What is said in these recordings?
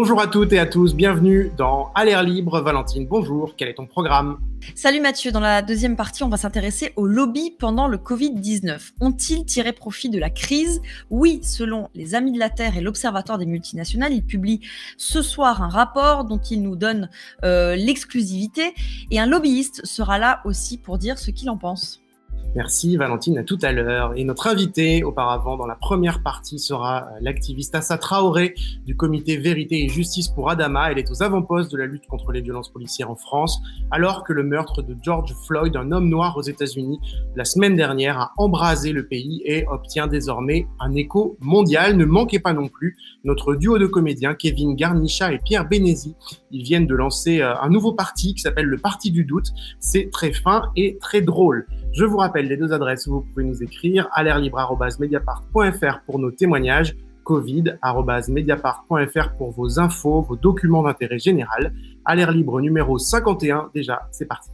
Bonjour à toutes et à tous, bienvenue dans À l'air libre. Valentine, bonjour, quel est ton programme? Salut Mathieu, dans la deuxième partie, on va s'intéresser aux lobbies pendant le Covid-19. Ont-ils tiré profit de la crise? Oui, selon les Amis de la Terre et l'Observatoire des multinationales, ils publient ce soir un rapport dont ils nous donnent l'exclusivité et un lobbyiste sera là aussi pour dire ce qu'il en pense. Merci Valentine, à tout à l'heure. Et notre invité auparavant dans la première partie sera l'activiste Assa Traoré du comité Vérité et Justice pour Adama. Elle est aux avant-postes de la lutte contre les violences policières en France, alors que le meurtre de George Floyd, un homme noir aux États-Unis, la semaine dernière a embrasé le pays et obtient désormais un écho mondial. Ne manquez pas non plus notre duo de comédiens Kevin Garnicha et Pierre Bénézy. Ils viennent de lancer un nouveau parti qui s'appelle le Parti du Doute. C'est très fin et très drôle. Je vous rappelle les deux adresses où vous pouvez nous écrire, alairlibre@mediapart.fr pour nos témoignages, covid@mediapart.fr pour vos infos, vos documents d'intérêt général. À l'air libre numéro 51, déjà, c'est parti.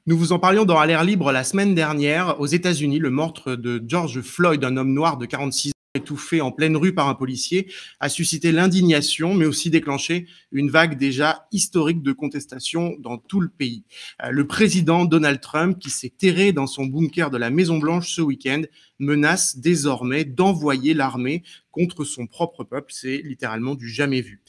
Nous vous en parlions dans À l'air libre la semaine dernière. Aux États-Unis, le meurtre de George Floyd, un homme noir de 46 ans étouffé en pleine rue par un policier, a suscité l'indignation, mais aussi déclenché une vague déjà historique de contestation dans tout le pays. Le président Donald Trump, qui s'est terré dans son bunker de la Maison-Blanche ce week-end, menace désormais d'envoyer l'armée contre son propre peuple. C'est littéralement du jamais vu.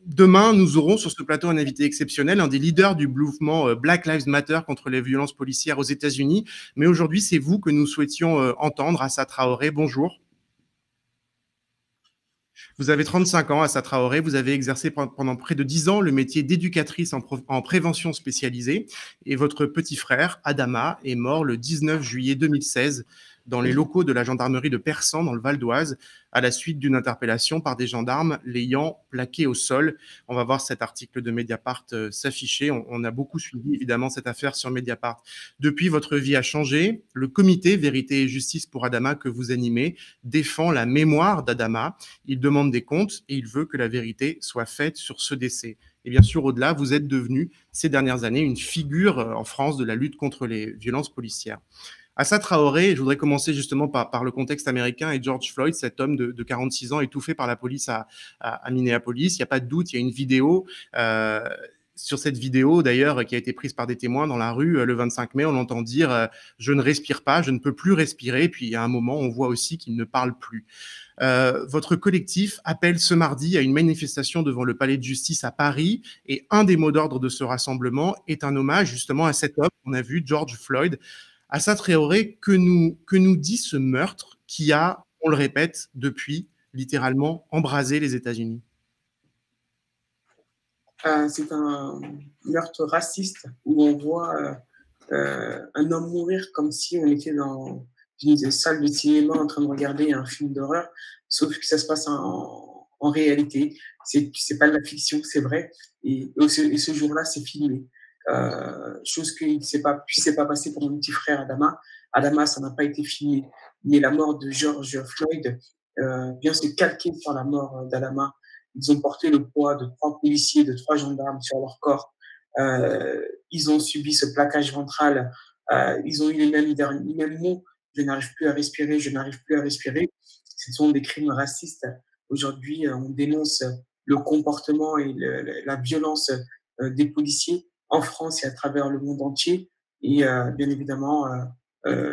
Demain, nous aurons sur ce plateau un invité exceptionnel, un des leaders du mouvement Black Lives Matter contre les violences policières aux États-Unis. Mais aujourd'hui, c'est vous que nous souhaitions entendre, Assa Traoré. Bonjour. Vous avez 35 ans, Assa Traoré. Vous avez exercé pendant près de 10 ans le métier d'éducatrice en prévention spécialisée. Et votre petit frère, Adama, est mort le 19 juillet 2016 dans les locaux de la gendarmerie de Persan, dans le Val d'Oise, à la suite d'une interpellation par des gendarmes l'ayant plaqué au sol. On va voir cet article de Mediapart s'afficher. On a beaucoup suivi, évidemment, cette affaire sur Mediapart. Depuis, votre vie a changé. Le comité Vérité et Justice pour Adama que vous animez défend la mémoire d'Adama. Il demande des comptes et il veut que la vérité soit faite sur ce décès. Et bien sûr, au-delà, vous êtes devenu, ces dernières années, une figure en France de la lutte contre les violences policières. Assa Traoré, je voudrais commencer justement par le contexte américain et George Floyd, cet homme de 46 ans étouffé par la police à Minneapolis. Il n'y a pas de doute, il y a une vidéo. Sur cette vidéo, d'ailleurs, qui a été prise par des témoins dans la rue le 25 mai, on entend dire je ne respire pas, je ne peux plus respirer. Puis, il y a un moment, on voit aussi qu'il ne parle plus. Votre collectif appelle ce mardi à une manifestation devant le Palais de Justice à Paris. Et un des mots d'ordre de ce rassemblement est un hommage justement à cet homme qu'on a vu, George Floyd. Assa Traoré, que nous dit ce meurtre qui a, on le répète, depuis littéralement embrasé les États-Unis? C'est un meurtre raciste où on voit un homme mourir comme si on était dans une salle de cinéma en train de regarder un film d'horreur, sauf que ça se passe en réalité. C'est pas de la fiction, c'est vrai. Et ce jour-là, c'est filmé. Chose qui ne s'est pas passé pour mon petit frère Adama. Adama, ça n'a pas été filmé. Mais la mort de George Floyd vient se calquer sur la mort d'Adama. Ils ont porté le poids de 3 policiers, de 3 gendarmes sur leur corps. Ils ont subi ce plaquage ventral. Ils ont eu les mêmes mots. Je n'arrive plus à respirer, je n'arrive plus à respirer. Ce sont des crimes racistes. Aujourd'hui, on dénonce le comportement et la violence des policiers en France et à travers le monde entier. Et bien évidemment,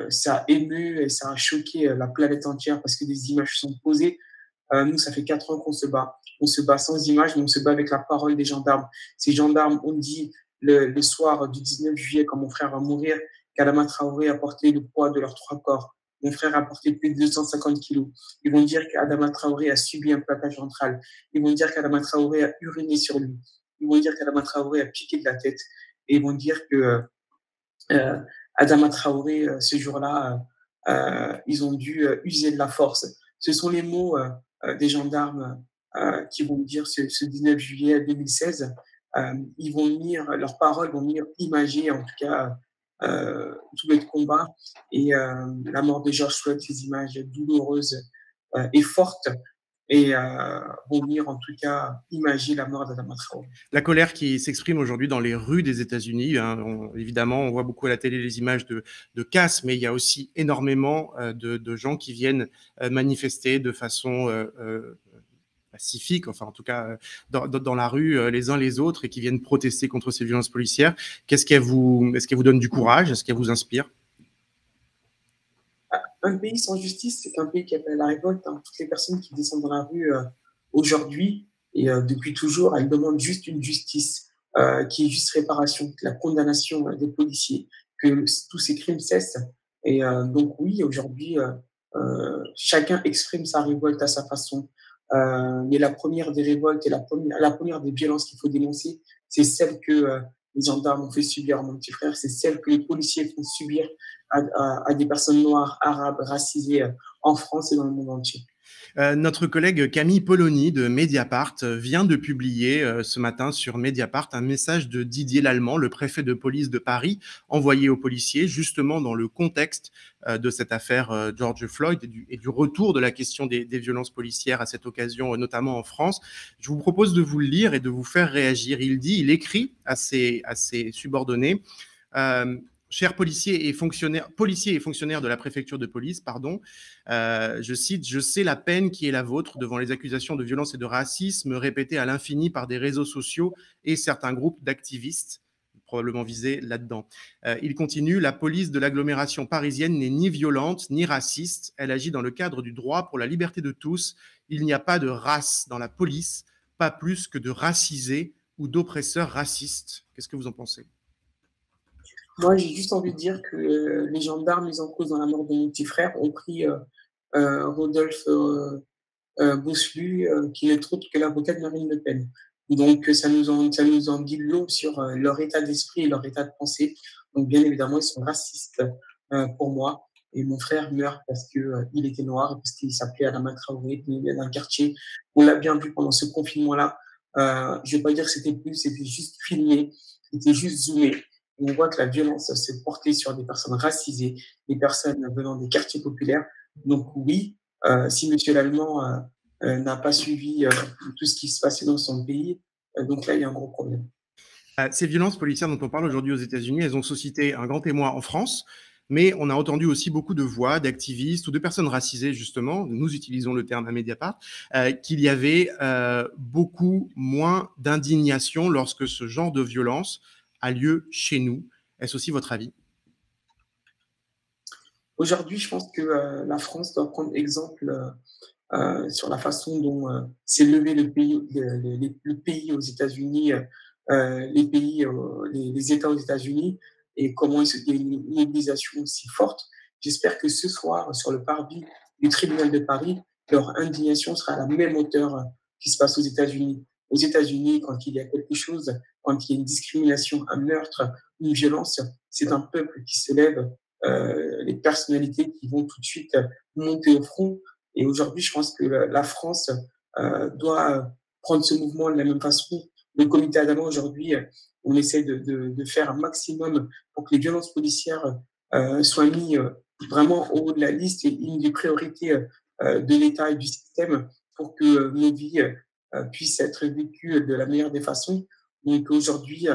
ça a ému et ça a choqué la planète entière parce que des images sont posées. Nous, ça fait 4 ans qu'on se bat. On se bat sans images, mais on se bat avec la parole des gendarmes. Ces gendarmes ont dit le soir du 19 juillet, quand mon frère va mourir, qu'Adama Traoré a porté le poids de leurs 3 corps. Mon frère a porté plus de 250 kilos. Ils vont dire qu'Adama Traoré a subi un plaquage ventral. Ils vont dire qu'Adama Traoré a uriné sur lui. Ils vont dire qu'Adama Traoré a piqué de la tête. Et ils vont dire que Adama Traoré, ce jour-là, ils ont dû user de la force. Ce sont les mots des gendarmes qui vont dire ce 19 juillet 2016. Ils vont leurs paroles vont venir imager, en tout cas, tout le combat. Et la mort de George Floyd, ces images douloureuses et fortes et vont venir en tout cas imager la mort d'Adama Traoré. La colère qui s'exprime aujourd'hui dans les rues des États-Unis, hein, évidemment, on voit beaucoup à la télé les images de casse, mais il y a aussi énormément de gens qui viennent manifester de façon pacifique, enfin en tout cas dans la rue les uns les autres et qui viennent protester contre ces violences policières. Est-ce qu'elle vous donne du courage? Est-ce qu'elle vous inspire? Un pays sans justice, c'est un pays qui appelle à la révolte, hein. Toutes les personnes qui descendent dans la rue aujourd'hui et depuis toujours, elles demandent juste une justice qui est juste réparation, la condamnation des policiers, que tous ces crimes cessent. Et donc oui, aujourd'hui, chacun exprime sa révolte à sa façon. Mais la première des révoltes et la première des violences qu'il faut dénoncer, c'est celle que les gendarmes ont fait subir à mon petit frère, c'est celle que les policiers font subir à des personnes noires, arabes, racisées en France et dans le monde entier. Notre collègue Camille Polony de Mediapart vient de publier ce matin sur Mediapart un message de Didier Lallemand, le préfet de police de Paris, envoyé aux policiers justement dans le contexte de cette affaire George Floyd et du retour de la question des violences policières à cette occasion, notamment en France. Je vous propose de vous le lire et de vous faire réagir. Il écrit à ses subordonnés chers policiers et fonctionnaires de la préfecture de police, pardon, je cite, « Je sais la peine qui est la vôtre devant les accusations de violence et de racisme répétées à l'infini par des réseaux sociaux et certains groupes d'activistes, probablement visés là-dedans. » Il continue, « La police de l'agglomération parisienne n'est ni violente ni raciste. Elle agit dans le cadre du droit pour la liberté de tous. Il n'y a pas de race dans la police, pas plus que de racisés ou d'oppresseurs racistes. » Qu'est-ce que vous en pensez ? Moi, j'ai juste envie de dire que les gendarmes mis en cause dans la mort de mon petit frère ont pris Rodolphe Bousselut, qui n'est autre que l'avocat de Marine Le Pen. Donc, ça nous en dit long sur leur état d'esprit et leur état de pensée. Donc, bien évidemment, ils sont racistes pour moi. Et mon frère meurt parce qu'il était noir et parce qu'il s'appelait Adama Traoré, il vient d'un quartier. On l'a bien vu pendant ce confinement-là. Je ne vais pas dire que c'était juste filmé, c'était juste zoomé. On voit que la violence s'est portée sur des personnes racisées, des personnes venant des quartiers populaires. Donc oui, si M. Lallemand n'a pas suivi tout ce qui se passait dans son pays, donc là, il y a un gros problème. Ces violences policières dont on parle aujourd'hui aux États-Unis, elles ont suscité un grand témoin en France, mais on a entendu aussi beaucoup de voix d'activistes ou de personnes racisées, justement, nous utilisons le terme à Mediapart, qu'il y avait beaucoup moins d'indignation lorsque ce genre de violence a lieu chez nous. Est-ce aussi votre avis ? Aujourd'hui, je pense que la France doit prendre exemple sur la façon dont s'est levé le pays aux États-Unis, les États aux États-Unis, et comment il y a une mobilisation si forte. J'espère que ce soir, sur le parvis du tribunal de Paris, leur indignation sera à la même hauteur qui se passe aux États-Unis. Aux États-Unis, quand il y a quelque chose, quand il y a une discrimination, un meurtre, une violence, c'est un peuple qui se lève, les personnalités qui vont tout de suite monter au front. Et aujourd'hui, je pense que la France doit prendre ce mouvement de la même façon. Le comité Adama, aujourd'hui, on essaie de faire un maximum pour que les violences policières soient mises vraiment au haut de la liste et une des priorités de l'État et du système pour que nos vies puissent être vécues de la meilleure des façons. Donc aujourd'hui,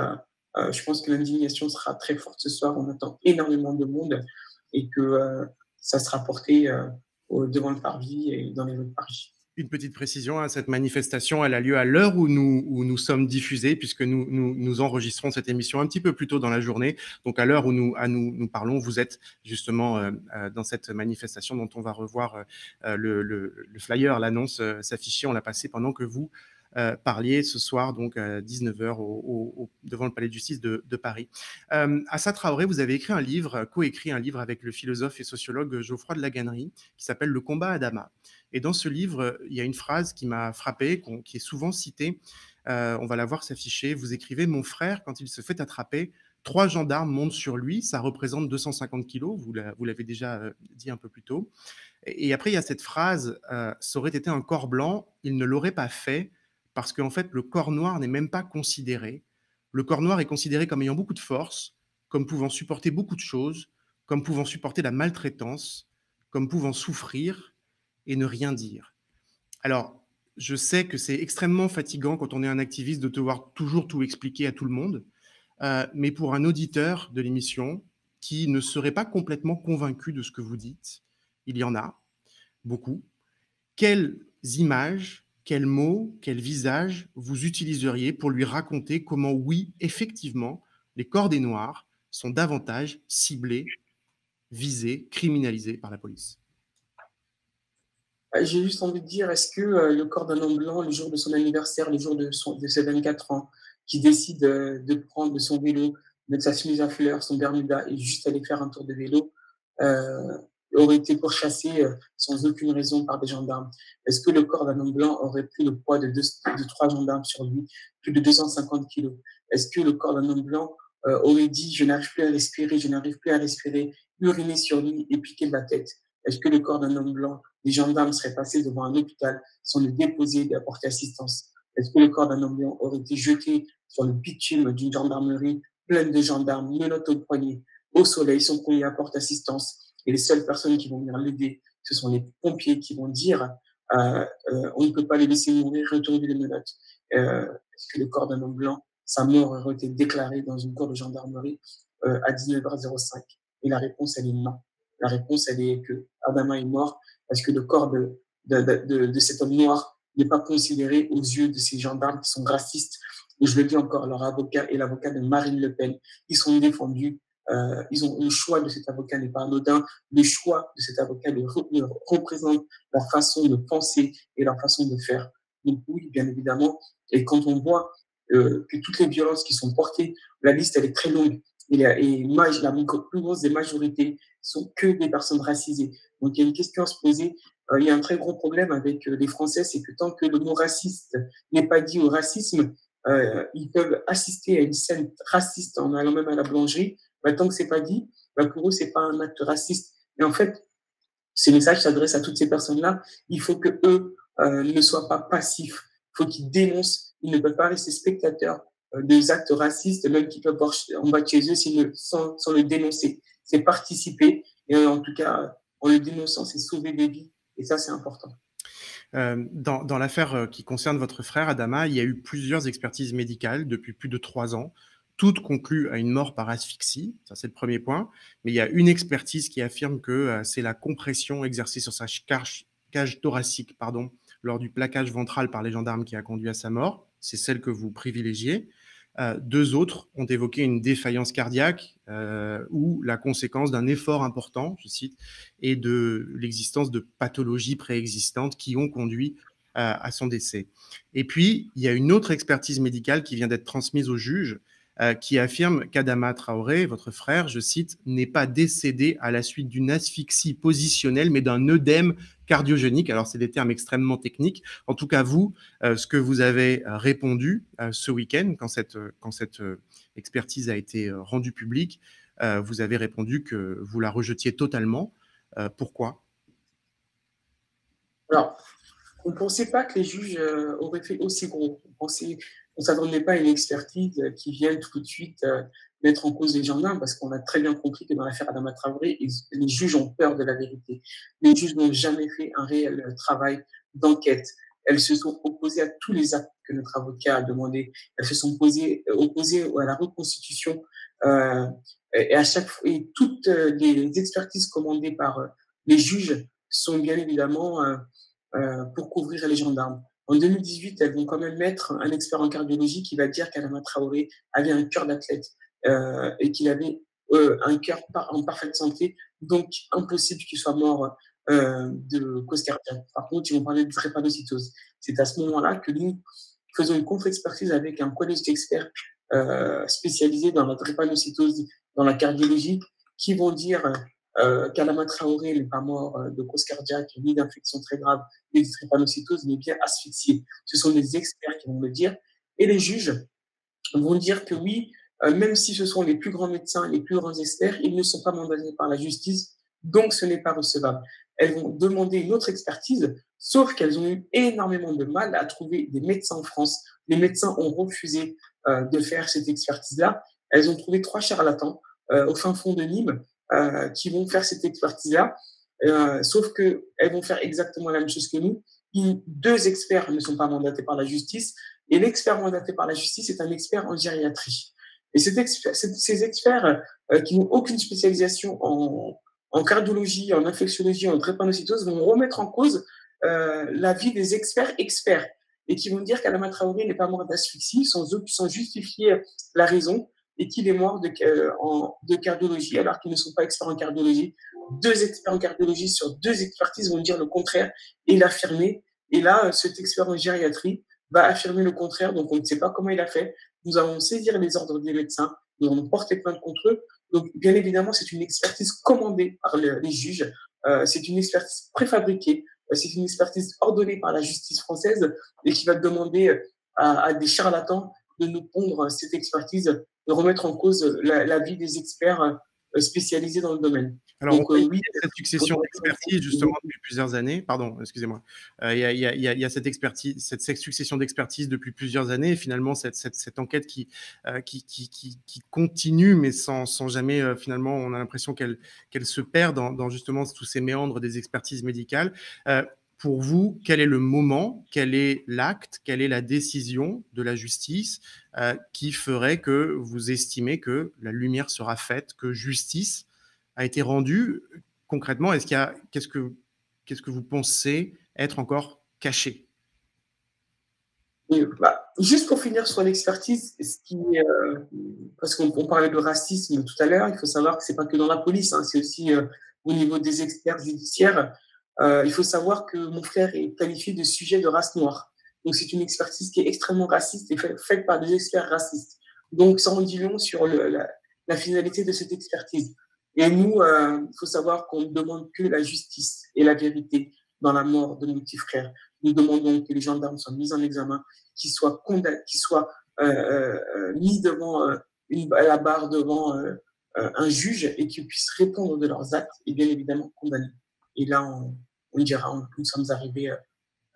je pense que l'indignation sera très forte ce soir. On attend énormément de monde et que ça sera porté devant le parvis et dans les rues de Paris. Une petite précision, hein, cette manifestation, elle a lieu à l'heure où nous sommes diffusés, puisque nous enregistrons cette émission un petit peu plus tôt dans la journée. Donc, à l'heure où nous parlons, vous êtes justement dans cette manifestation dont on va revoir le flyer, l'annonce s'afficher. On l'a passé pendant que vous parliez ce soir, donc à 19h devant le Palais de Justice de Paris. Assa Traoré, vous avez écrit un livre, coécrit un livre avec le philosophe et sociologue Geoffroy de Laganerie, qui s'appelle « Le combat Adama ». Et dans ce livre, il y a une phrase qui m'a frappé, qui est souvent citée. On va la voir s'afficher. Vous écrivez « Mon frère, quand il se fait attraper, 3 gendarmes montent sur lui. Ça représente 250 kilos. » Vous l'avez déjà dit un peu plus tôt. Et après, il y a cette phrase « Ça aurait été un corps blanc, il ne l'aurait pas fait parce qu'en fait, le corps noir n'est même pas considéré. Le corps noir est considéré comme ayant beaucoup de force, comme pouvant supporter beaucoup de choses, comme pouvant supporter la maltraitance, comme pouvant souffrir et ne rien dire. » Alors, je sais que c'est extrêmement fatigant quand on est un activiste de devoir toujours tout expliquer à tout le monde, mais pour un auditeur de l'émission qui ne serait pas complètement convaincu de ce que vous dites, il y en a beaucoup. Quelles images, quels mots, quels visages vous utiliseriez pour lui raconter comment, oui, effectivement, les corps des Noirs sont davantage ciblés, visés, criminalisés par la police? J'ai juste envie de dire, est-ce que le corps d'un homme blanc, le jour de son anniversaire, le jour de ses 24 ans, qui décide de prendre son vélo, mettre sa chemise à fleurs, son Bermuda et juste aller faire un tour de vélo, euh, aurait été pourchassé sans aucune raison par des gendarmes? Est-ce que le corps d'un homme blanc aurait pris le poids de 3 gendarmes sur lui, plus de 250 kilos? Est-ce que le corps d'un homme blanc aurait dit je n'arrive plus à respirer, je n'arrive plus à respirer, uriner sur lui et piquer de la tête? Est-ce que le corps d'un homme blanc, les gendarmes seraient passés devant un hôpital sans le déposer et apporter assistance? Est-ce que le corps d'un homme blanc aurait été jeté sur le bitume d'une gendarmerie pleine de gendarmes, menottes au poignet, au soleil, sans qu'on y apporte assistance? Et les seules personnes qui vont venir l'aider, ce sont les pompiers qui vont dire on ne peut pas les laisser mourir, retournez les menottes. Est-ce que le corps d'un homme blanc, sa mort aurait été déclarée dans une cour de gendarmerie à 19h05? Et la réponse, elle est non. La réponse, elle est que Adama est mort parce que le corps de cet homme noir n'est pas considéré aux yeux de ces gendarmes qui sont racistes. Et je le dis encore, leur avocat et l'avocat de Marine Le Pen, ils sont défendus. Le choix de cet avocat n'est pas anodin. Le choix de cet avocat représente leur façon de penser et leur façon de faire. Donc oui, bien évidemment. Et quand on voit que toutes les violences qui sont portées, la liste, elle est très longue. La plus grosse des majorités sont que des personnes racisées. Donc il y a une question à se poser. Il y a un très gros problème avec les Français, c'est que tant que le mot raciste n'est pas dit au racisme, ils peuvent assister à une scène raciste en allant même à la boulangerie. Tant que c'est pas dit, pour eux, c'est pas un acte raciste. Et en fait, ce message s'adresse à toutes ces personnes-là. Il faut que eux ne soient pas passifs. Il faut qu'ils dénoncent. Ils ne peuvent pas rester spectateurs des actes racistes, même qu'ils peuvent voir en bas de chez eux sans le dénoncer. C'est participer. Et en tout cas, en le dénonçant, c'est sauver des vies. Et ça, c'est important. Dans l'affaire qui concerne votre frère Adama, il y a eu plusieurs expertises médicales depuis plus de 3 ans. Toutes concluent à une mort par asphyxie, ça c'est le premier point, mais il y a une expertise qui affirme que c'est la compression exercée sur sa cage thoracique lors du plaquage ventral par les gendarmes qui a conduit à sa mort. C'est celle que vous privilégiez. 2 autres ont évoqué une défaillance cardiaque ou la conséquence d'un effort important, je cite, et de l'existence de pathologies préexistantes qui ont conduit à son décès. Et puis, il y a une autre expertise médicale qui vient d'être transmise au juge qui affirme qu'Adama Traoré, votre frère, je cite, n'est pas décédé à la suite d'une asphyxie positionnelle, mais d'un œdème cardiogénique. Alors, c'est des termes extrêmement techniques. En tout cas, vous, ce que vous avez répondu ce week-end, quand cette expertise a été rendue publique, vous avez répondu que vous la rejetiez totalement. Pourquoi? Alors, on ne pensait pas que les juges auraient fait aussi gros. On ne s'attendait pas à une expertise qui vienne tout de suite mettre en cause les gendarmes, parce qu'on a très bien compris que dans l'affaire Adama Traoré, les juges ont peur de la vérité. Les juges n'ont jamais fait un réel travail d'enquête. Elles se sont opposées à tous les actes que notre avocat a demandé. Elles se sont opposées à la reconstitution et toutes les expertises commandées par les juges sont bien évidemment pour couvrir les gendarmes. En 2018, elles vont quand même mettre un expert en cardiologie qui va dire qu'Adama Traoré avait un cœur d'athlète et qu'il avait un cœur en parfaite santé, donc impossible qu'il soit mort de cause cardiaque. Par contre, ils vont parler de drépanocytose. C'est à ce moment-là que nous faisons une contre-expertise avec un collège d'experts spécialisés dans la drépanocytose, dans la cardiologie, qui vont dire qu'Adama Traoré n'est pas mort de cause cardiaque, ni d'infection très grave, ni de drépanocytose, mais bien asphyxié. Ce sont des experts qui vont le dire. Et les juges vont dire que oui, même si ce sont les plus grands médecins, les plus grands experts, ils ne sont pas mandatés par la justice, donc ce n'est pas recevable. Elles vont demander une autre expertise, sauf qu'elles ont eu énormément de mal à trouver des médecins en France. Les médecins ont refusé de faire cette expertise-là. Elles ont trouvé 3 charlatans au fin fond de Nîmes qui vont faire cette expertise-là. sauf qu'elles vont faire exactement la même chose que nous. Deux experts ne sont pas mandatés par la justice, et l'expert mandaté par la justice est un expert en gériatrie. Et ces experts qui n'ont aucune spécialisation en cardiologie, en infectiologie, en drépanocytose vont remettre en cause l'avis des experts et qui vont dire qu'Adama Traoré n'est pas mort d'asphyxie sans justifier la raison et qu'il est mort de cardiologie alors qu'ils ne sont pas experts en cardiologie. Deux experts en cardiologie sur deux expertises vont dire le contraire et l'affirmer. Et là, cet expert en gériatrie va affirmer le contraire, donc on ne sait pas comment il a fait. Nous allons saisir les ordres des médecins, nous allons porter plainte contre eux. Donc, bien évidemment, c'est une expertise commandée par les juges, c'est une expertise préfabriquée, c'est une expertise ordonnée par la justice française et qui va demander à des charlatans de nous pondre cette expertise, de remettre en cause l'avis des experts spécialisés dans le domaine. Alors, donc, oui, cette succession d'expertise, justement, depuis plusieurs années. Pardon, excusez-moi. Il y a cette succession d'expertise depuis plusieurs années. Et finalement, cette enquête qui continue, mais sans jamais, finalement, on a l'impression qu'elle se perd dans justement tous ces méandres des expertises médicales. Pour vous, quel est le moment, quel est l'acte, quelle est la décision de la justice qui ferait que vous estimez que la lumière sera faite, que justice a été rendue? Concrètement, qu'est-ce que vous pensez être encore caché? Juste pour finir sur l'expertise, parce qu'on parlait de racisme tout à l'heure, il faut savoir que c'est pas que dans la police, hein, c'est aussi au niveau des experts judiciaires. Il faut savoir que mon frère est qualifié de sujet de race noire. Donc, c'est une expertise qui est extrêmement raciste et faite par des experts racistes. Donc, ça en dit long sur la finalité de cette expertise. Et nous, il faut savoir qu'on ne demande que la justice et la vérité dans la mort de nos petits frères. Nous demandons que les gendarmes soient mis en examen, qu'ils soient condamnés, qu'ils soient mis devant la barre devant un juge et qu'ils puissent répondre de leurs actes et bien évidemment condamner. Et là, on dira, nous sommes arrivés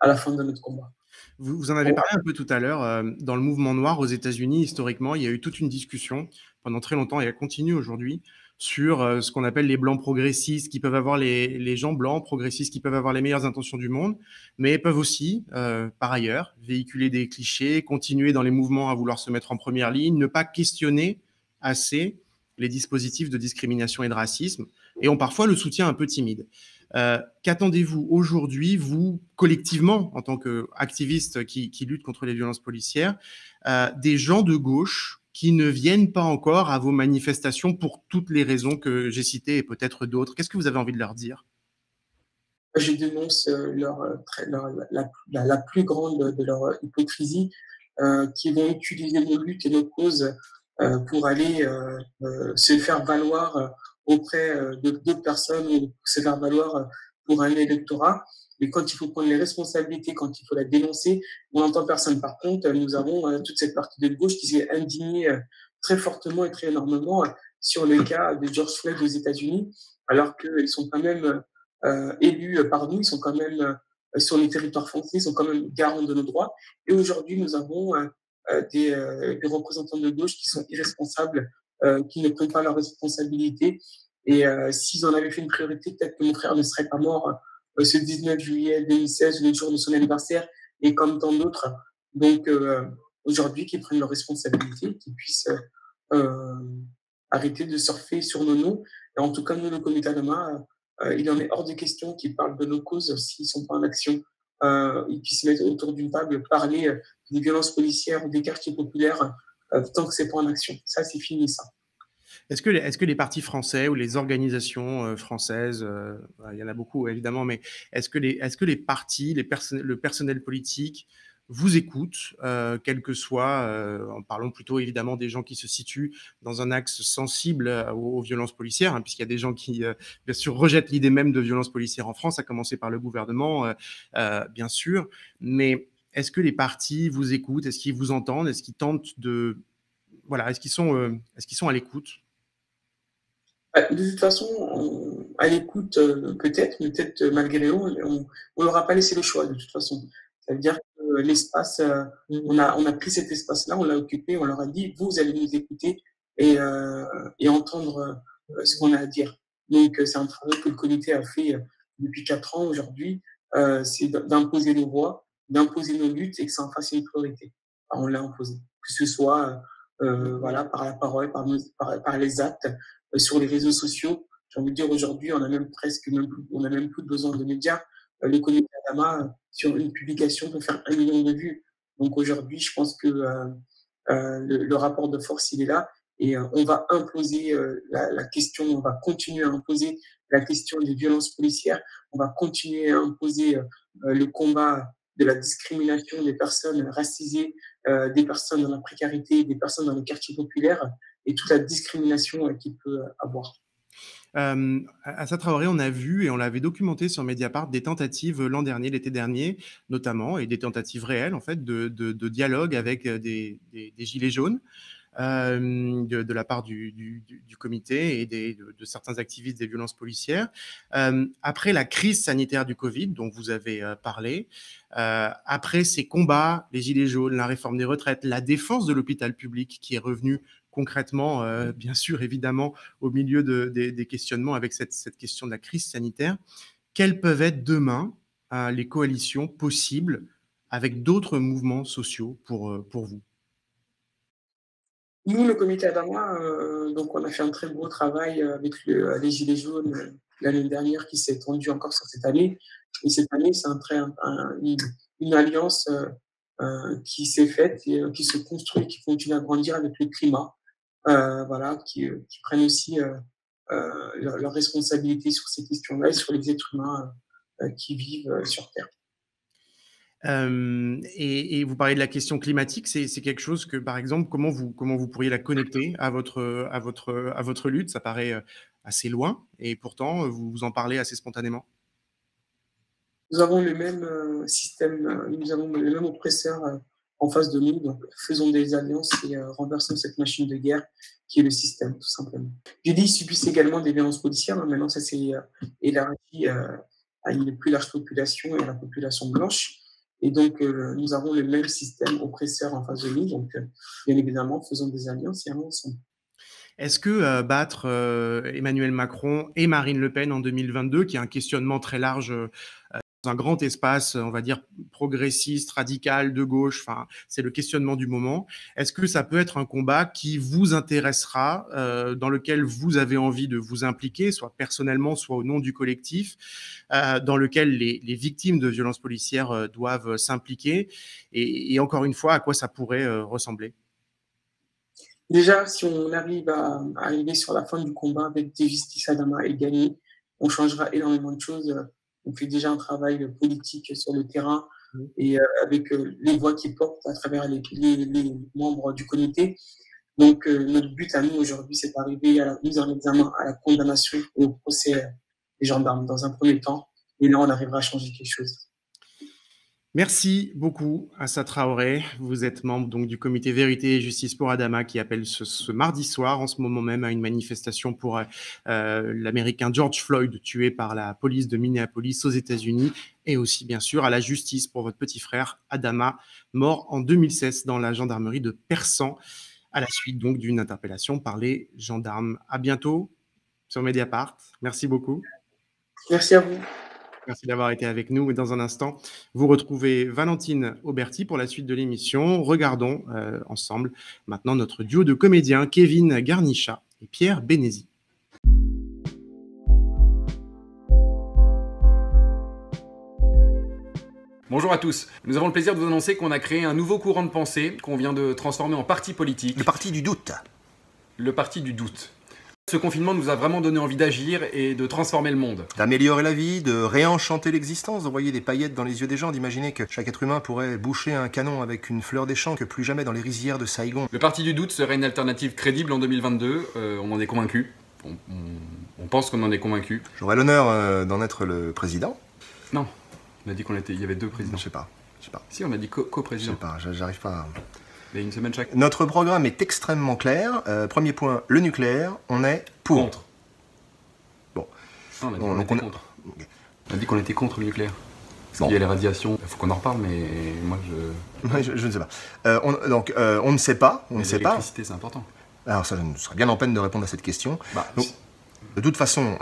à la fin de notre combat. Vous en avez parlé un peu tout à l'heure. Dans le mouvement noir aux États-Unis, historiquement, il y a eu toute une discussion pendant très longtemps et elle continue aujourd'hui sur ce qu'on appelle les blancs progressistes, qui peuvent avoir les gens blancs progressistes qui peuvent avoir les meilleures intentions du monde, mais peuvent aussi, par ailleurs, véhiculer des clichés, continuer dans les mouvements à vouloir se mettre en première ligne, ne pas questionner assez les dispositifs de discrimination et de racisme, et ont parfois le soutien un peu timide. Qu'attendez-vous aujourd'hui, vous, collectivement, en tant qu'activistes qui luttent contre les violences policières, des gens de gauche qui ne viennent pas encore à vos manifestations pour toutes les raisons que j'ai citées et peut-être d'autres? Qu'est-ce que vous avez envie de leur dire? Je dénonce la plus grande de leur hypocrisie, qui vont utiliser nos luttes et nos causes pour aller se faire valoir auprès d'autres personnes ou se faire valoir pour un électorat. Mais quand il faut prendre les responsabilités, quand il faut la dénoncer, on n'entend personne. Par contre, nous avons toute cette partie de gauche qui s'est indignée très fortement et très énormément sur le cas de George Floyd aux États-Unis, alors qu'ils sont quand même élus par nous, ils sont quand même sur les territoires français, ils sont quand même garants de nos droits. Et aujourd'hui, nous avons des représentants de gauche qui sont irresponsables, qui ne prennent pas leurs responsabilités. Et s'ils en avaient fait une priorité, peut-être que mon frère ne serait pas mort ce 19 juillet 2016, le jour de son anniversaire, et comme tant d'autres. Donc aujourd'hui, qu'ils prennent leurs responsabilités, qu'ils puissent arrêter de surfer sur nos noms. Et en tout cas, nous, le comité Adama, il en est hors de question qu'ils parlent de nos causes s'ils ne sont pas en action. Ils puissent se mettre autour d'une table, parler des violences policières ou des quartiers populaires, tant que ce n'est pas en action. Ça, c'est fini, ça. Est-ce que les partis français ou les organisations françaises, il y en a beaucoup évidemment, mais est-ce que les partis, le personnel politique vous écoute, quel que soit, en parlant plutôt évidemment des gens qui se situent dans un axe sensible aux violences policières, hein, puisqu'il y a des gens qui, bien sûr, rejettent l'idée même de violences policières en France, à commencer par le gouvernement, bien sûr. Mais est-ce que les partis vous écoutent? Est-ce qu'ils vous entendent? Est-ce qu'ils tentent de... Voilà, est-ce qu'ils sont à l'écoute? De toute façon, à l'écoute, peut-être, mais peut-être malgré eux, on leur a pas laissé le choix, de toute façon. Ça veut dire que l'espace, on a pris cet espace-là, on l'a occupé, on leur a dit, vous allez nous écouter et entendre ce qu'on a à dire. Donc, c'est un travail que le comité a fait depuis 4 ans aujourd'hui, c'est d'imposer nos voix, d'imposer nos luttes et que ça en fasse une priorité. Alors, on l'a imposé, que ce soit voilà, par la parole, par les actes, sur les réseaux sociaux. J'ai envie de dire aujourd'hui, on a même plus besoin de médias. Le comité Adama, sur une publication, peut faire 1 million de vues. Donc aujourd'hui, je pense que le rapport de force, il est là. Et on va imposer la question, on va continuer à imposer la question des violences policières, on va continuer à imposer le combat de la discrimination des personnes racisées, des personnes dans la précarité, des personnes dans les quartiers populaires et toute la discrimination qu'il peut avoir. Assa Traoré, on a vu et on l'avait documenté sur Mediapart des tentatives l'an dernier, l'été dernier notamment, et des tentatives réelles en fait de dialogue avec des gilets jaunes. De la part du comité et de certains activistes des violences policières. Après la crise sanitaire du Covid, dont vous avez parlé, après ces combats, les gilets jaunes, la réforme des retraites, la défense de l'hôpital public qui est revenue concrètement, bien sûr, évidemment, au milieu des questionnements avec cette question de la crise sanitaire, quelles peuvent être demain les coalitions possibles avec d'autres mouvements sociaux pour vous? Nous, le comité Adama, donc on a fait un très gros travail avec les Gilets jaunes l'année dernière qui s'est étendu encore sur cette année. Et cette année, c'est une alliance qui s'est faite et qui se construit, qui continue à grandir avec le climat, voilà, qui prennent aussi leurs responsabilités sur ces questions-là et sur les êtres humains qui vivent sur Terre. Et vous parlez de la question climatique, c'est quelque chose que, par exemple, comment vous pourriez la connecter à votre lutte? Ça paraît assez loin, et pourtant, vous en parlez assez spontanément. Nous avons le même système, nous avons le même oppresseur en face de nous, donc faisons des alliances et renversons cette machine de guerre qui est le système, tout simplement. J'ai dit, ils subissent également des violences policières, hein, maintenant ça s'est élargi à une plus large population et à la population blanche. Et donc, nous avons le même système oppresseur en face de nous. Donc, bien évidemment, faisons des alliances et allons ensemble. Est-ce que battre Emmanuel Macron et Marine Le Pen en 2022, qui est un questionnement très large dans un grand espace, on va dire, progressiste, radical, de gauche, enfin, c'est le questionnement du moment. Est-ce que ça peut être un combat qui vous intéressera, dans lequel vous avez envie de vous impliquer, soit personnellement, soit au nom du collectif, dans lequel les victimes de violences policières doivent s'impliquer, et encore une fois, à quoi ça pourrait ressembler? Déjà, si on arrive à arriver sur la fin du combat avec Justice Adama et gagner, on changera énormément de choses. On fait déjà un travail politique sur le terrain et avec les voix qui portent à travers les membres du comité. Donc, notre but à nous aujourd'hui, c'est d'arriver à la mise en examen, à la condamnation et au procès des gendarmes dans un premier temps. Et là, on arrivera à changer quelque chose. Merci beaucoup, Assa Traoré. Vous êtes membre donc du comité Vérité et Justice pour Adama qui appelle ce mardi soir, en ce moment même, à une manifestation pour l'Américain George Floyd, tué par la police de Minneapolis aux États-Unis, et aussi, bien sûr, à la justice pour votre petit frère Adama, mort en 2016 dans la gendarmerie de Persan, à la suite donc d'une interpellation par les gendarmes. À bientôt sur Mediapart. Merci beaucoup. Merci à vous. Merci d'avoir été avec nous. Et dans un instant, vous retrouvez Valentine Auberti pour la suite de l'émission. Regardons ensemble maintenant notre duo de comédiens, Kevin Garnichat et Pierre Bénézy. Bonjour à tous. Nous avons le plaisir de vous annoncer qu'on a créé un nouveau courant de pensée qu'on vient de transformer en parti politique. Le parti du doute. Le parti du doute. Ce confinement nous a vraiment donné envie d'agir et de transformer le monde. D'améliorer la vie, de réenchanter l'existence, d'envoyer des paillettes dans les yeux des gens, d'imaginer que chaque être humain pourrait boucher un canon avec une fleur des champs, que plus jamais dans les rizières de Saigon. Le parti du doute serait une alternative crédible en 2022, on en est convaincu. On pense qu'on en est convaincu. J'aurais l'honneur d'en être le président. Non, on a dit il y avait deux présidents. Je sais pas. Si, on a dit co-président. Je sais pas, j'arrive pas à... Il y a une semaine chaque. Notre programme est extrêmement clair. Premier point, le nucléaire, on est pour. Contre. Bon. Non, on a dit qu'on était contre. Okay. On a dit qu'on était contre le nucléaire. Parce qu'il y a les radiations. Il faut qu'on en reparle, mais moi je ne sais pas. On ne sait pas. On ne sait pas. L'électricité, c'est important. Alors ça, je serais bien en peine de répondre à cette question. Bah, De toute façon,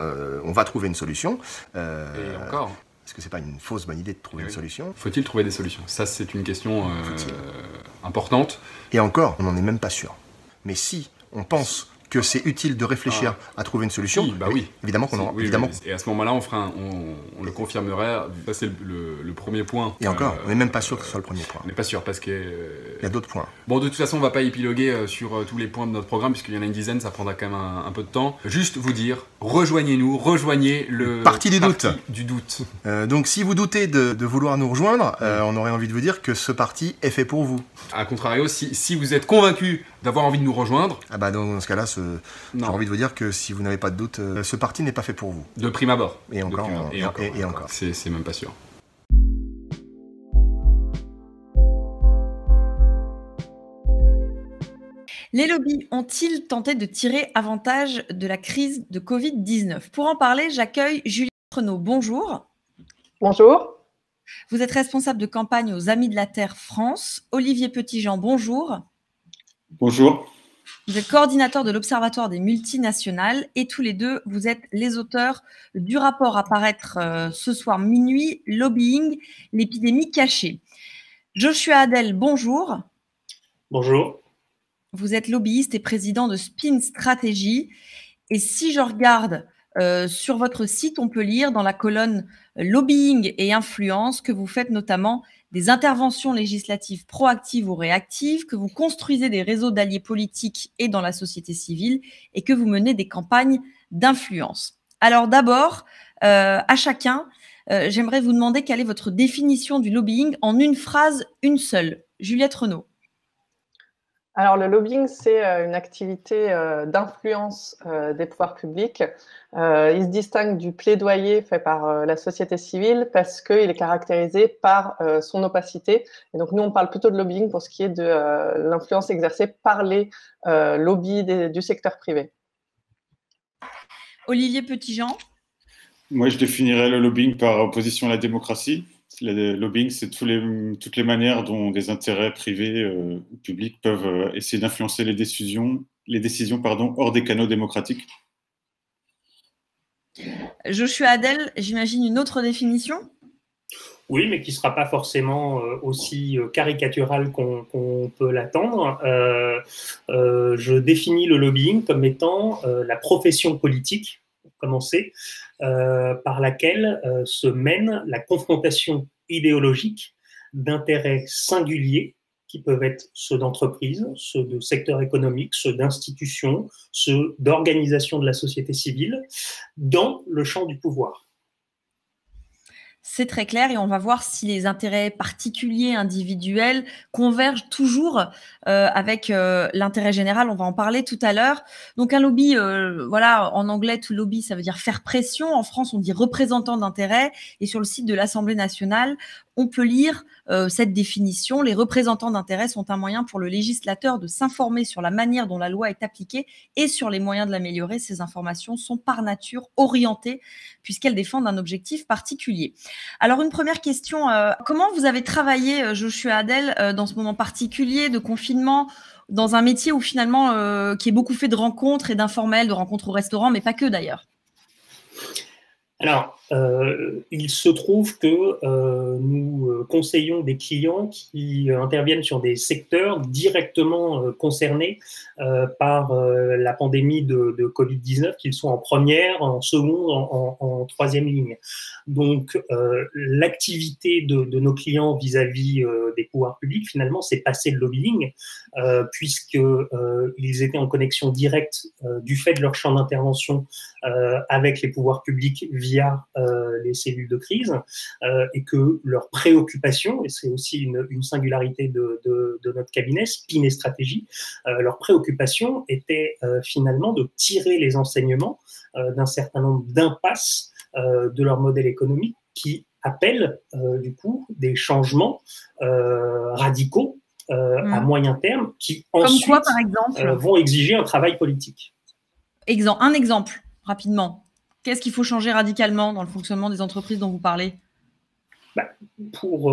on va trouver une solution. Et encore. Est-ce que c'est pas une fausse bonne idée de trouver une solution? Faut-il trouver des solutions? Ça, c'est une question importante. Et encore, on n'en est même pas sûr. Mais si on pense que c'est utile de réfléchir à trouver une solution, oui. Évidemment qu'on aura. Évidemment. Et à ce moment-là, on le confirmerait. Ça, c'est le premier point. Et encore, on n'est même pas sûr que ce soit le premier point. On n'est pas sûr parce que... Il y a d'autres points. Bon, de toute façon, on va pas épiloguer sur tous les points de notre programme, puisqu'il y en a une dizaine, ça prendra quand même un peu de temps. Juste vous dire, rejoignez-nous, rejoignez le Parti du doute. Donc, si vous doutez de vouloir nous rejoindre, on aurait envie de vous dire que ce parti est fait pour vous. A contrario, si vous êtes convaincu d'avoir envie de nous rejoindre... Ah bah dans ce cas-là, j'ai envie de vous dire que si vous n'avez pas de doute, ce parti n'est pas fait pour vous. De prime abord. Et encore. C'est même pas sûr. Les lobbies ont-ils tenté de tirer avantage de la crise de Covid-19? Pour en parler, j'accueille Juliette Renaud. Bonjour. Bonjour. Vous êtes responsable de campagne aux Amis de la Terre France. Olivier Petitjean, bonjour. Bonjour. Vous êtes coordinateur de l'Observatoire des multinationales et tous les deux, vous êtes les auteurs du rapport à paraître ce soir minuit, Lobbying, l'épidémie cachée. Joshua Adel, bonjour. Bonjour. Vous êtes lobbyiste et président de Spin Stratégie. Et si je regarde sur votre site, on peut lire dans la colonne Lobbying et influence que vous faites notamment des interventions législatives proactives ou réactives, que vous construisez des réseaux d'alliés politiques et dans la société civile et que vous menez des campagnes d'influence. Alors d'abord, à chacun, j'aimerais vous demander quelle est votre définition du lobbying en une phrase, une seule. Juliette Renaud. Alors, le lobbying, c'est une activité d'influence des pouvoirs publics. Il se distingue du plaidoyer fait par la société civile parce qu'il est caractérisé par son opacité. Et donc, nous, on parle plutôt de lobbying pour ce qui est de l'influence exercée par les lobbies du secteur privé. Olivier Petitjean. Moi, je définirais le lobbying par opposition à la démocratie. Le lobbying, c'est toutes les manières dont des intérêts privés ou publics peuvent essayer d'influencer les décisions hors des canaux démocratiques. Joshua Adel, j'imagine une autre définition? Oui, mais qui ne sera pas forcément aussi caricaturale qu'on peut l'attendre. Je définis le lobbying comme étant la profession politique, pour commencer, par laquelle se mène la confrontation idéologique d'intérêts singuliers qui peuvent être ceux d'entreprises, ceux de secteurs économiques, ceux d'institutions, ceux d'organisations de la société civile, dans le champ du pouvoir. C'est très clair et on va voir si les intérêts particuliers, individuels, convergent toujours avec l'intérêt général. On va en parler tout à l'heure. Donc un lobby, voilà, en anglais, tout lobby, ça veut dire faire pression. En France, on dit représentant d'intérêt. Et sur le site de l'Assemblée nationale, on peut lire cette définition. Les représentants d'intérêt sont un moyen pour le législateur de s'informer sur la manière dont la loi est appliquée et sur les moyens de l'améliorer. Ces informations sont par nature orientées puisqu'elles défendent un objectif particulier. Alors, une première question. Comment vous avez travaillé, Joshua Adel, dans ce moment particulier de confinement, dans un métier où finalement, qui est beaucoup fait de rencontres et d'informels, de rencontres au restaurant, mais pas que d'ailleurs? Alors, il se trouve que nous conseillons des clients qui interviennent sur des secteurs directement concernés par la pandémie de Covid-19, qu'ils soient en première, en seconde, en troisième ligne. Donc, l'activité de nos clients vis-à-vis des pouvoirs publics, finalement, c'est passer le lobbying, puisqu'ils étaient en connexion directe du fait de leur champ d'intervention avec les pouvoirs publics via les cellules de crise, et que leur préoccupation, et c'est aussi une singularité de notre cabinet, Spin et Stratégie, leur préoccupation était finalement de tirer les enseignements d'un certain nombre d'impasses de leur modèle économique qui appellent du coup des changements radicaux à moyen terme qui ensuite quoi, par exemple vont exiger un travail politique. Un exemple, rapidement. Qu'est-ce qu'il faut changer radicalement dans le fonctionnement des entreprises dont vous parlez? Pour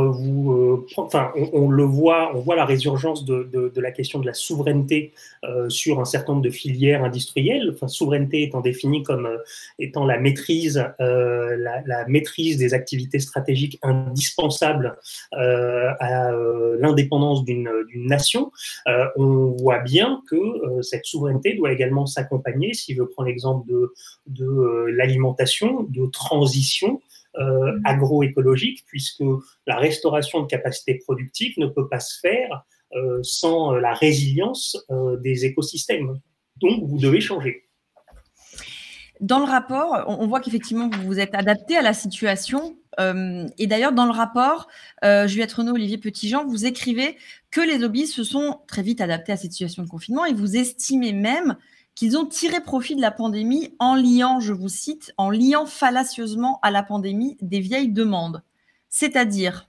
enfin, on le voit, on voit la résurgence de la question de la souveraineté sur un certain nombre de filières industrielles. Enfin, souveraineté étant définie comme étant la maîtrise des activités stratégiques indispensables à l'indépendance d'une nation. On voit bien que cette souveraineté doit également s'accompagner, si je prends l'exemple de l'alimentation, de transition agroécologique, puisque la restauration de capacités productives ne peut pas se faire sans la résilience des écosystèmes. Donc, vous devez changer. Dans le rapport, on voit qu'effectivement, vous vous êtes adapté à la situation. Et d'ailleurs, dans le rapport, Juliette Renaud, Olivier Petitjean, vous écrivez que les lobbies se sont très vite adaptés à cette situation de confinement et vous estimez même qu'ils ont tiré profit de la pandémie en liant, je vous cite, en liant fallacieusement à la pandémie des vieilles demandes. C'est-à-dire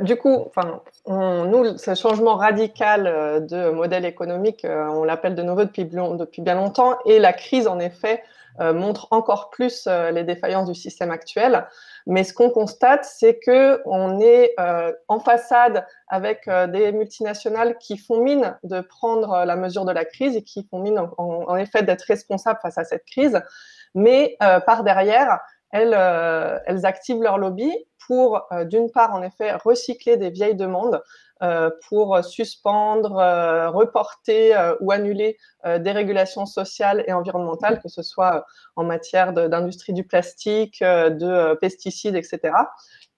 du coup, nous, ce changement radical de modèle économique, on l'appelle de nouveau depuis bien longtemps, et la crise, en effet, montre encore plus les défaillances du système actuel. Mais ce qu'on constate, c'est qu'on est en façade avec des multinationales qui font mine de prendre la mesure de la crise et qui font mine, en effet, d'être responsables face à cette crise. Mais par derrière, elles activent leur lobby pour, d'une part, en effet, recycler des vieilles demandes, pour suspendre, reporter ou annuler des régulations sociales et environnementales, que ce soit en matière d'industrie du plastique, de pesticides, etc.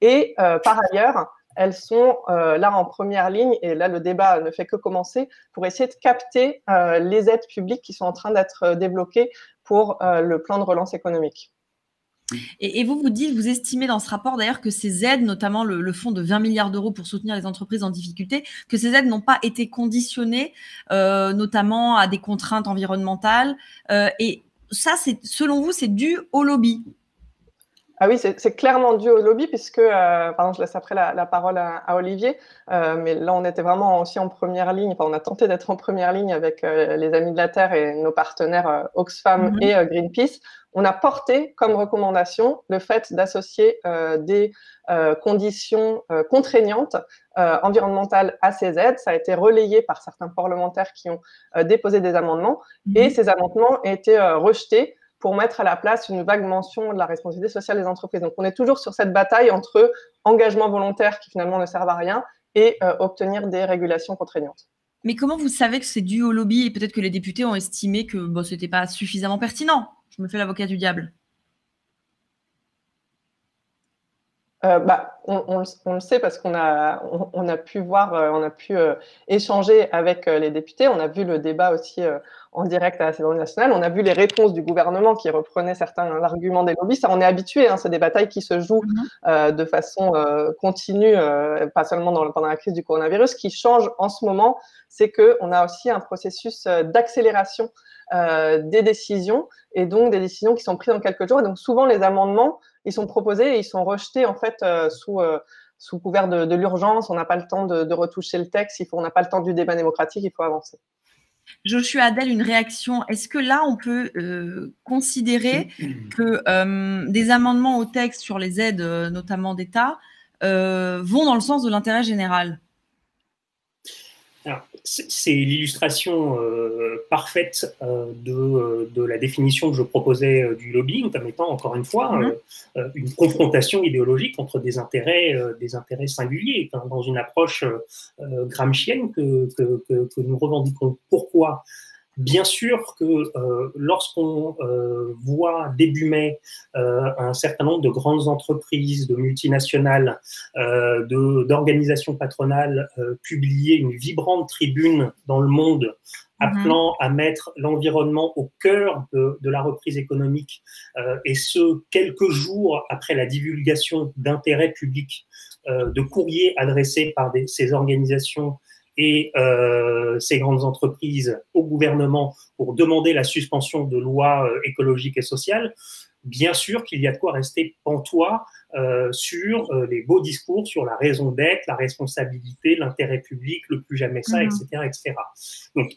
Et par ailleurs, elles sont là en première ligne, et là le débat ne fait que commencer, pour essayer de capter les aides publiques qui sont en train d'être débloquées pour le plan de relance économique. Et vous dites, vous estimez dans ce rapport d'ailleurs que ces aides, notamment le fonds de 20 milliards d'euros pour soutenir les entreprises en difficulté, que ces aides n'ont pas été conditionnées notamment à des contraintes environnementales. Et ça, selon vous, c'est dû au lobby? Ah oui, c'est clairement dû au lobby, puisque, pardon, je laisse après la parole à Olivier, mais là, on était vraiment aussi en première ligne, enfin, on a tenté d'être en première ligne avec les Amis de la Terre et nos partenaires Oxfam et Greenpeace. On a porté comme recommandation le fait d'associer des conditions contraignantes environnementales à ces aides. Ça a été relayé par certains parlementaires qui ont déposé des amendements, et ces amendements ont été rejetés pour mettre à la place une vague mention de la responsabilité sociale des entreprises. Donc, on est toujours sur cette bataille entre engagement volontaire qui finalement ne servent à rien et obtenir des régulations contraignantes. Mais comment vous savez que c'est dû au lobby et peut-être que les députés ont estimé que ce n'était pas suffisamment pertinent? Je me fais l'avocat du diable. On le sait parce qu'on a pu voir, on a pu échanger avec les députés. On a vu le débat aussi en direct à l'Assemblée nationale. On a vu les réponses du gouvernement qui reprenaient certains arguments des lobbies. Ça, on est habitué. C'est des batailles qui se jouent de façon continue, pas seulement pendant la crise du coronavirus. Ce qui change en ce moment, c'est qu'on a aussi un processus d'accélération des décisions, et donc des décisions qui sont prises en quelques jours. Et donc souvent, les amendements, ils sont proposés et ils sont rejetés en fait sous couvert de l'urgence. On n'a pas le temps de retoucher le texte, on n'a pas le temps du débat démocratique, il faut avancer. Joshua Adel, une réaction. Est-ce que là, on peut considérer que des amendements au texte sur les aides, notamment d'État, vont dans le sens de l'intérêt général? C'est l'illustration parfaite de la définition que je proposais du lobbying, comme étant, encore une fois, une confrontation idéologique entre des intérêts singuliers, dans une approche gramscienne que nous revendiquons. Pourquoi ? Bien sûr que lorsqu'on voit début mai un certain nombre de grandes entreprises, de multinationales, d'organisations patronales publier une vibrante tribune dans le monde appelant à mettre l'environnement au cœur de la reprise économique, et ce, quelques jours après la divulgation d'intérêts publics, de courriers adressés par ces organisations et ces grandes entreprises au gouvernement pour demander la suspension de lois écologiques et sociales, bien sûr qu'il y a de quoi rester pantois sur les beaux discours sur la raison d'être, la responsabilité, l'intérêt public, le plus jamais ça, etc., etc. Donc,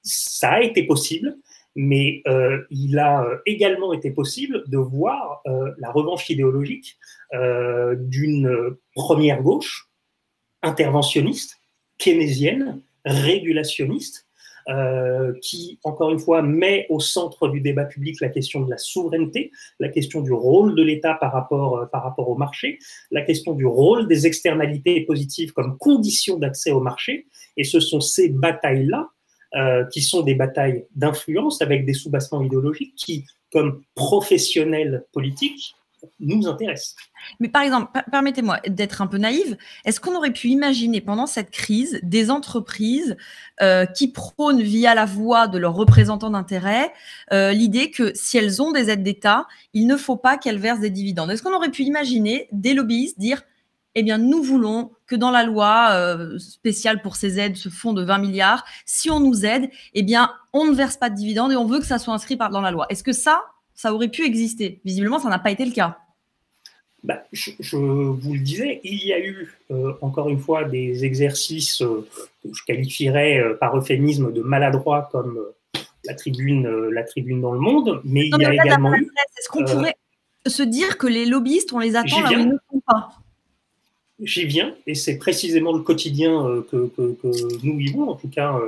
ça a été possible, mais il a également été possible de voir la revanche idéologique d'une première gauche interventionniste, keynésienne, régulationniste, qui, encore une fois, met au centre du débat public la question de la souveraineté, la question du rôle de l'État par rapport au marché, la question du rôle des externalités positives comme condition d'accès au marché. Et ce sont ces batailles-là qui sont des batailles d'influence avec des soubassements idéologiques qui, comme professionnels politiques, nous intéressent. Mais par exemple, permettez-moi d'être un peu naïve, est-ce qu'on aurait pu imaginer pendant cette crise des entreprises qui prônent via la voix de leurs représentants d'intérêt l'idée que si elles ont des aides d'État, il ne faut pas qu'elles versent des dividendes? Est-ce qu'on aurait pu imaginer des lobbyistes dire eh bien, nous voulons que dans la loi spéciale pour ces aides, ce fonds de 20 milliards, si on nous aide, eh bien, on ne verse pas de dividendes et on veut que ça soit inscrit dans la loi. Est-ce que ça aurait pu exister? Visiblement, ça n'a pas été le cas. Je vous le disais, il y a eu, encore une fois, des exercices que je qualifierais par euphémisme de maladroits comme la tribune dans le monde, mais il y a également eu... Est-ce qu'on pourrait se dire que les lobbyistes, on les attend là où ils ne sont pas? J'y viens, et c'est précisément le quotidien que nous vivons, en tout cas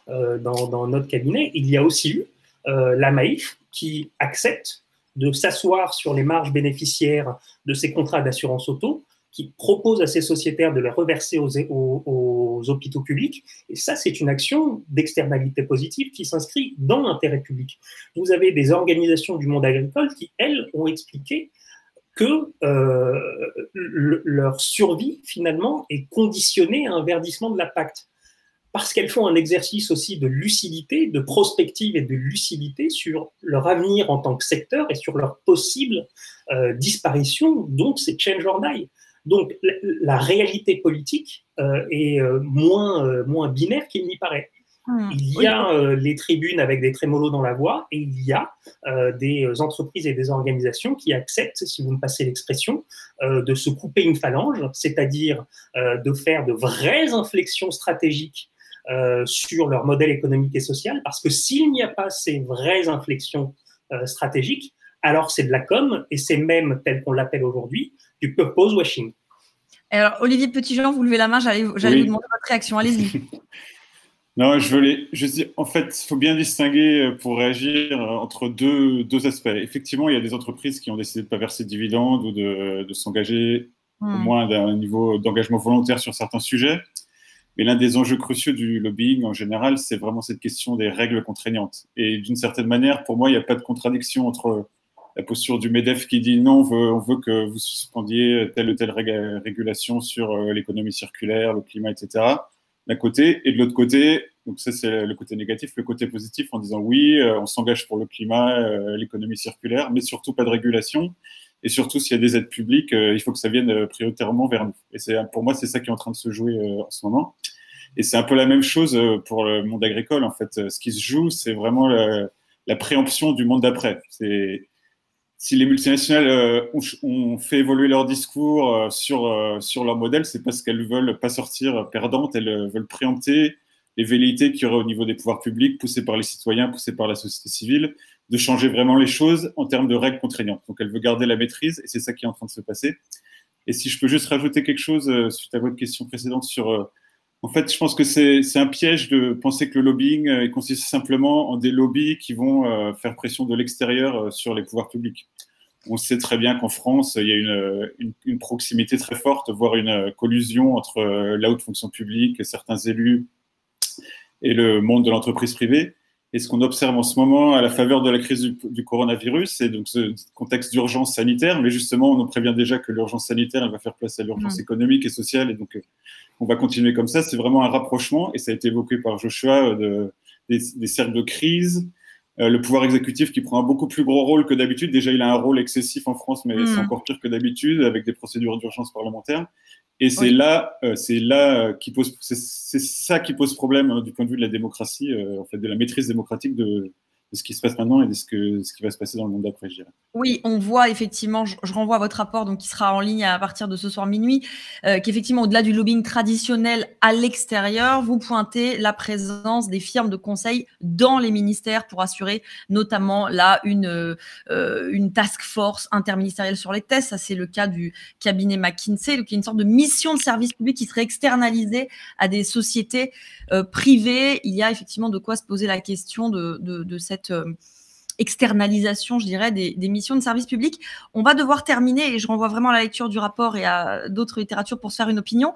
dans notre cabinet. Il y a aussi eu la Maïf qui accepte de s'asseoir sur les marges bénéficiaires de ces contrats d'assurance auto, qui propose à ces sociétaires de les reverser aux hôpitaux publics. Et ça, c'est une action d'externalité positive qui s'inscrit dans l'intérêt public. Vous avez des organisations du monde agricole qui, elles, ont expliqué que leur survie, finalement, est conditionnée à un verdissement de la PAC. Parce qu'elles font un exercice aussi de lucidité, de prospective et de lucidité sur leur avenir en tant que secteur et sur leur possible disparition. Donc, c'est change or die. Donc, la réalité politique est moins binaire qu'il n'y paraît. Il y a les tribunes avec des trémolos dans la voix et il y a des entreprises et des organisations qui acceptent, si vous me passez l'expression, de se couper une phalange, c'est-à-dire de faire de vraies inflexions stratégiques sur leur modèle économique et social, parce que s'il n'y a pas ces vraies inflexions stratégiques, alors c'est de la com et c'est même, tel qu'on l'appelle aujourd'hui, du purpose washing. Alors, Olivier Petitjean, vous levez la main, j'allais vous demander votre réaction, allez-y. Non, en fait, il faut bien distinguer pour réagir entre deux aspects. Effectivement, il y a des entreprises qui ont décidé de ne pas verser de dividendes ou de s'engager au moins d'un niveau d'engagement volontaire sur certains sujets. Mais l'un des enjeux cruciaux du lobbying, en général, c'est vraiment cette question des règles contraignantes. Et d'une certaine manière, pour moi, il n'y a pas de contradiction entre la posture du MEDEF qui dit non, on veut que vous suspendiez telle ou telle régulation sur l'économie circulaire, le climat, etc., d'un côté, et de l'autre côté, donc ça c'est le côté négatif, le côté positif en disant oui, on s'engage pour le climat, l'économie circulaire, mais surtout pas de régulation, et surtout s'il y a des aides publiques, il faut que ça vienne prioritairement vers nous. Et pour moi, c'est ça qui est en train de se jouer en ce moment. Et c'est un peu la même chose pour le monde agricole, en fait. Ce qui se joue, c'est vraiment la préemption du monde d'après. Si les multinationales ont fait évoluer leur discours sur leur modèle, c'est parce qu'elles veulent pas sortir perdantes, elles veulent préempter les velléités qu'il y aurait au niveau des pouvoirs publics, poussées par les citoyens, poussées par la société civile, de changer vraiment les choses en termes de règles contraignantes. Donc, elle veut garder la maîtrise, et c'est ça qui est en train de se passer. Et si je peux juste rajouter quelque chose suite à votre question précédente sur... en fait, je pense que c'est un piège de penser que le lobbying consiste simplement en des lobbies qui vont faire pression de l'extérieur sur les pouvoirs publics. On sait très bien qu'en France, il y a une proximité très forte, voire une collusion entre la haute fonction publique, certains élus et le monde de l'entreprise privée. Et ce qu'on observe en ce moment à la faveur de la crise du coronavirus, c'est donc ce contexte d'urgence sanitaire, mais justement, on nous prévient déjà que l'urgence sanitaire, elle va faire place à l'urgence économique et sociale, et donc on va continuer comme ça. C'est vraiment un rapprochement, et ça a été évoqué par Joshua, des cercles de crise, le pouvoir exécutif qui prend un beaucoup plus gros rôle que d'habitude. Déjà, il a un rôle excessif en France, mais c'est encore pire que d'habitude, avec des procédures d'urgence parlementaire. Et c'est c'est ça qui pose problème du point de vue de la démocratie, en fait, de la maîtrise démocratique de ce qui se passe maintenant et de ce qui va se passer dans le monde d'après, je dirais. Oui, on voit effectivement, je renvoie à votre rapport donc, qui sera en ligne à partir de ce soir minuit, qu'effectivement, au-delà du lobbying traditionnel à l'extérieur, vous pointez la présence des firmes de conseil dans les ministères pour assurer notamment là une task force interministérielle sur les tests. Ça, c'est le cas du cabinet McKinsey, donc il y a une sorte de mission de service public qui serait externalisée à des sociétés privées. Il y a effectivement de quoi se poser la question de cette externalisation, je dirais, des missions de service public. On va devoir terminer, et je renvoie vraiment à la lecture du rapport et à d'autres littératures pour se faire une opinion.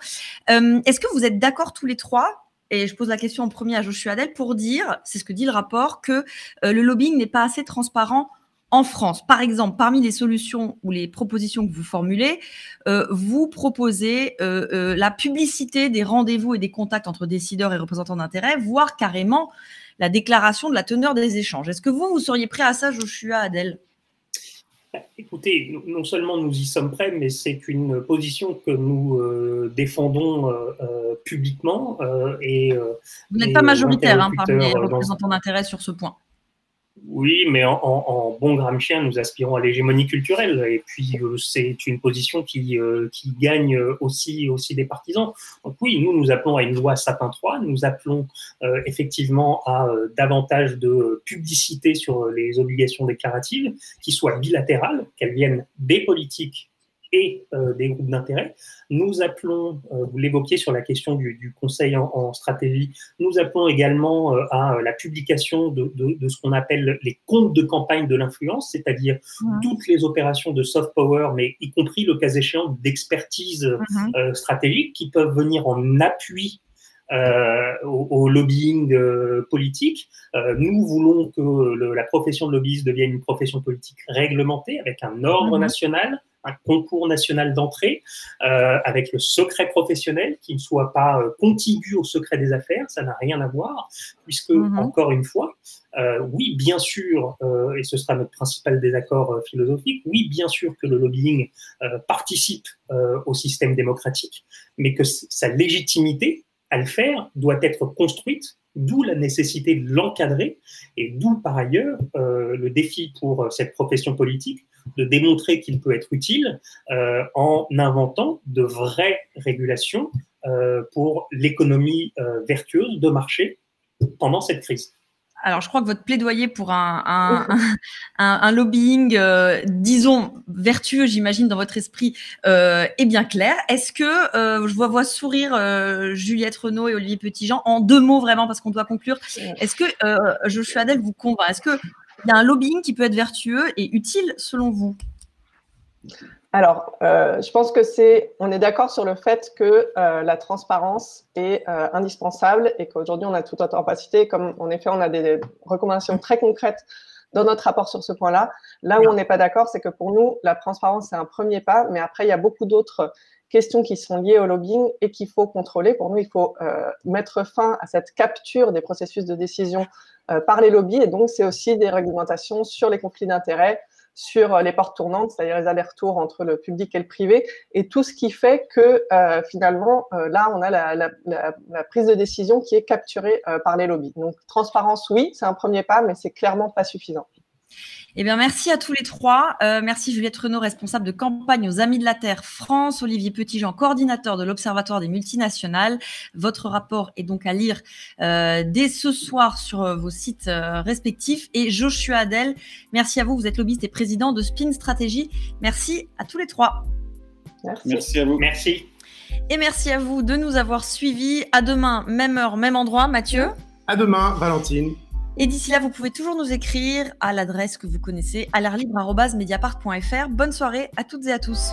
Est-ce que vous êtes d'accord tous les trois, et je pose la question en premier à Joshua Adel, pour dire, c'est ce que dit le rapport, que le lobbying n'est pas assez transparent en France? Par exemple, parmi les solutions ou les propositions que vous formulez, vous proposez la publicité des rendez-vous et des contacts entre décideurs et représentants d'intérêt, voire carrément la déclaration de la teneur des échanges. Est-ce que vous seriez prêt à ça, Joshua Adel? Écoutez, non seulement nous y sommes prêts, mais c'est une position que nous défendons publiquement. Vous n'êtes pas majoritaire parmi les représentants d'intérêt sur ce point. Oui, mais en bon gramscien, nous aspirons à l'hégémonie culturelle. Et puis, c'est une position qui gagne aussi des partisans. Donc oui, nous appelons à une loi Sapin 3. Nous appelons effectivement à davantage de publicité sur les obligations déclaratives, qui soient bilatérales, qu'elles viennent des politiques et des groupes d'intérêt. Nous appelons, vous l'évoquiez sur la question du conseil en stratégie, nous appelons également à la publication de ce qu'on appelle les comptes de campagne de l'influence, c'est-à-dire toutes les opérations de soft power, mais y compris le cas échéant d'expertise stratégique qui peuvent venir en appui au lobbying politique. Nous voulons que la profession de lobbyiste devienne une profession politique réglementée avec un ordre national, un concours national d'entrée, avec le secret professionnel qui ne soit pas contigu au secret des affaires. Ça n'a rien à voir, puisque, encore une fois, oui, bien sûr, et ce sera notre principal désaccord philosophique, oui, bien sûr que le lobbying participe au système démocratique, mais que sa légitimité à le faire doit être construite, d'où la nécessité de l'encadrer, et d'où par ailleurs le défi pour cette profession politique de démontrer qu'il peut être utile en inventant de vraies régulations pour l'économie vertueuse de marché pendant cette crise. Alors, je crois que votre plaidoyer pour un lobbying, disons, vertueux, j'imagine, dans votre esprit, est bien clair. Est-ce que, je vois sourire Juliette Renaud et Olivier Petitjean, en 2 mots vraiment, parce qu'on doit conclure, est-ce que Joshua Adel vous convainc? Est-ce qu'il y a un lobbying qui peut être vertueux et utile, selon vous? Alors, je pense que on est d'accord sur le fait que la transparence est indispensable et qu'aujourd'hui, on a toute notre capacité. Comme en effet, on a des recommandations très concrètes dans notre rapport sur ce point-là. Là où on n'est pas d'accord, c'est que pour nous, la transparence, c'est un premier pas, mais après, il y a beaucoup d'autres questions qui sont liées au lobbying et qu'il faut contrôler. Pour nous, il faut mettre fin à cette capture des processus de décision par les lobbies. Et donc, c'est aussi des réglementations sur les conflits d'intérêts, sur les portes tournantes, c'est-à-dire les allers-retours entre le public et le privé, et tout ce qui fait que finalement, là, on a la prise de décision qui est capturée par les lobbies. Donc, transparence, oui, c'est un premier pas, mais c'est clairement pas suffisant. Eh bien, merci à tous les trois. Merci Juliette Renaud, responsable de campagne aux Amis de la Terre France, Olivier Petitjean, coordinateur de l'Observatoire des multinationales. Votre rapport est donc à lire dès ce soir sur vos sites respectifs. Et Joshua Adel, merci à vous. Vous êtes lobbyiste et président de Spin Stratégie. Merci à tous les trois. Merci à vous. Merci. Et merci à vous de nous avoir suivis. À demain, même heure, même endroit. Mathieu. À demain, Valentine. Et d'ici là, vous pouvez toujours nous écrire à l'adresse que vous connaissez, alerlibre@mediapart.fr. Bonne soirée à toutes et à tous.